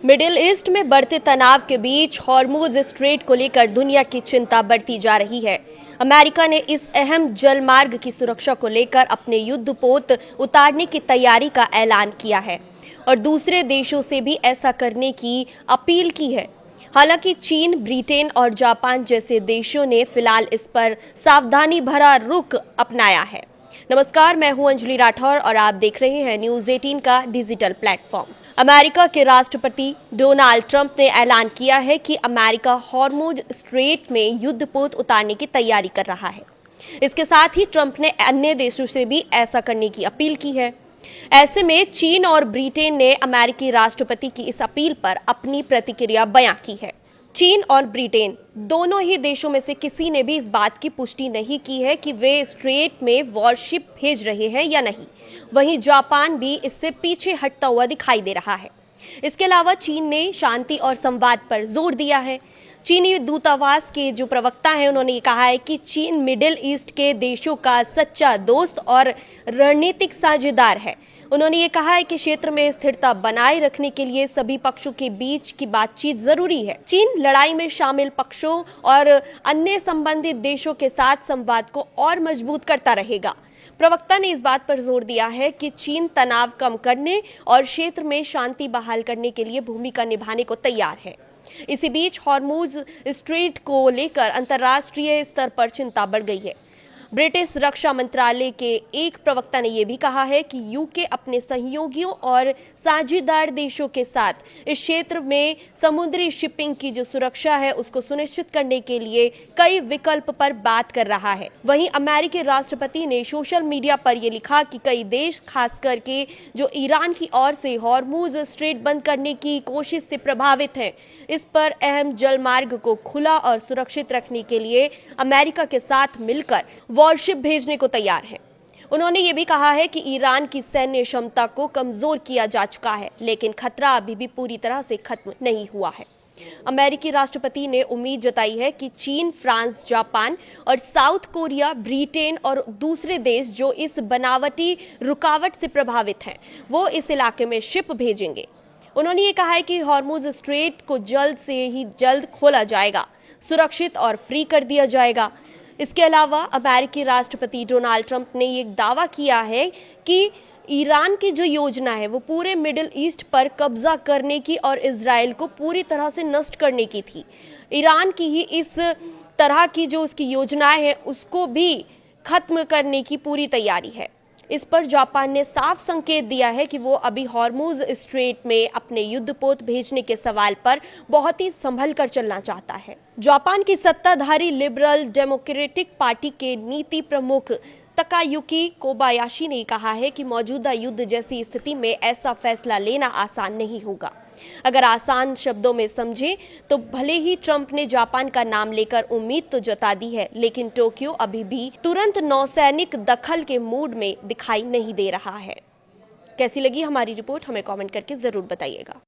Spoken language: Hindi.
मिडिल ईस्ट में बढ़ते तनाव के बीच हॉर्मुज स्ट्रेट को लेकर दुनिया की चिंता बढ़ती जा रही है। अमेरिका ने इस अहम जलमार्ग की सुरक्षा को लेकर अपने युद्धपोत उतारने की तैयारी का ऐलान किया है और दूसरे देशों से भी ऐसा करने की अपील की है। हालांकि चीन, ब्रिटेन और जापान जैसे देशों ने फिलहाल इस पर सावधानी भरा रुख अपनाया है। नमस्कार, मैं हूं अंजलि राठौर और आप देख रहे हैं न्यूज 18 का डिजिटल प्लेटफॉर्म। अमेरिका के राष्ट्रपति डोनाल्ड ट्रंप ने ऐलान किया है कि अमेरिका हॉर्मुज स्ट्रेट में युद्धपोत उतारने की तैयारी कर रहा है। इसके साथ ही ट्रंप ने अन्य देशों से भी ऐसा करने की अपील की है। ऐसे में चीन और ब्रिटेन ने अमेरिकी राष्ट्रपति की इस अपील पर अपनी प्रतिक्रिया बयां की है। चीन और ब्रिटेन दोनों ही देशों में से किसी ने भी इस बात की पुष्टि नहीं की है कि वे स्ट्रेट में वॉरशिप भेज रहे हैं या नहीं। वहीं जापान भी इससे पीछे हटता हुआ दिखाई दे रहा है। इसके अलावा चीन ने शांति और संवाद पर जोर दिया है। चीनी दूतावास के जो प्रवक्ता हैं, उन्होंने कहा है कि चीन मिडिल ईस्ट के देशों का सच्चा दोस्त और रणनीतिक साझेदार है। उन्होंने ये कहा है कि क्षेत्र में स्थिरता बनाए रखने के लिए सभी पक्षों के बीच की बातचीत जरूरी है। चीन लड़ाई में शामिल पक्षों और अन्य संबंधित देशों के साथ संवाद को और मजबूत करता रहेगा। प्रवक्ता ने इस बात पर जोर दिया है कि चीन तनाव कम करने और क्षेत्र में शांति बहाल करने के लिए भूमिका निभाने को तैयार है। इसी बीच हॉर्मुज स्ट्रेट को लेकर अंतर्राष्ट्रीय स्तर पर चिंता बढ़ गई है। ब्रिटिश रक्षा मंत्रालय के एक प्रवक्ता ने यह भी कहा है कि यूके अपने सहयोगियों और साझेदार देशों के साथ इस क्षेत्र में समुद्री शिपिंग की जो सुरक्षा है उसको सुनिश्चित करने के लिए कई विकल्प पर बात कर रहा है। वहीं अमेरिकी राष्ट्रपति ने सोशल मीडिया पर यह लिखा कि कई देश, खास करके जो ईरान की ओर से हॉर्मुज स्ट्रेट बंद करने की कोशिश से प्रभावित हैं, इस पर अहम जलमार्ग को खुला और सुरक्षित रखने के लिए अमेरिका के साथ मिलकर वॉरशिप भेजने को तैयार है। उन्होंने ये भी कहा है कि ईरान की सैन्य क्षमता को कमजोर किया जा चुका है, लेकिन खतरा अभी भी पूरी तरह से खत्म नहीं हुआ है। अमेरिकी राष्ट्रपति ने उम्मीद जताई है कि चीन, फ्रांस, जापान और साउथ कोरिया, ब्रिटेन और दूसरे देश जो इस बनावटी रुकावट से प्रभावित हैं, वो इस इलाके में शिप भेजेंगे। उन्होंने ये कहा है कि हॉर्मुज स्ट्रेट को जल्द से ही जल्द खोला जाएगा, सुरक्षित और फ्री कर दिया जाएगा। इसके अलावा अमेरिकी राष्ट्रपति डोनाल्ड ट्रंप ने ये दावा किया है कि ईरान की जो योजना है वो पूरे मिडिल ईस्ट पर कब्जा करने की और इजराइल को पूरी तरह से नष्ट करने की थी। ईरान की ही इस तरह की जो उसकी योजनाएं हैं उसको भी खत्म करने की पूरी तैयारी है। इस पर जापान ने साफ संकेत दिया है कि वो अभी हॉर्मुज स्ट्रेट में अपने युद्धपोत भेजने के सवाल पर बहुत ही संभल कर चलना चाहता है। जापान की सत्ताधारी लिबरल डेमोक्रेटिक पार्टी के नीति प्रमुख तकायुकी कोबायाशी ने कहा है कि मौजूदा युद्ध जैसी स्थिति में ऐसा फैसला लेना आसान नहीं होगा। अगर आसान शब्दों में समझे तो भले ही ट्रंप ने जापान का नाम लेकर उम्मीद तो जता दी है, लेकिन टोक्यो अभी भी तुरंत नौसैनिक दखल के मूड में दिखाई नहीं दे रहा है। कैसी लगी हमारी रिपोर्ट, हमें कमेंट करके जरूर बताइएगा।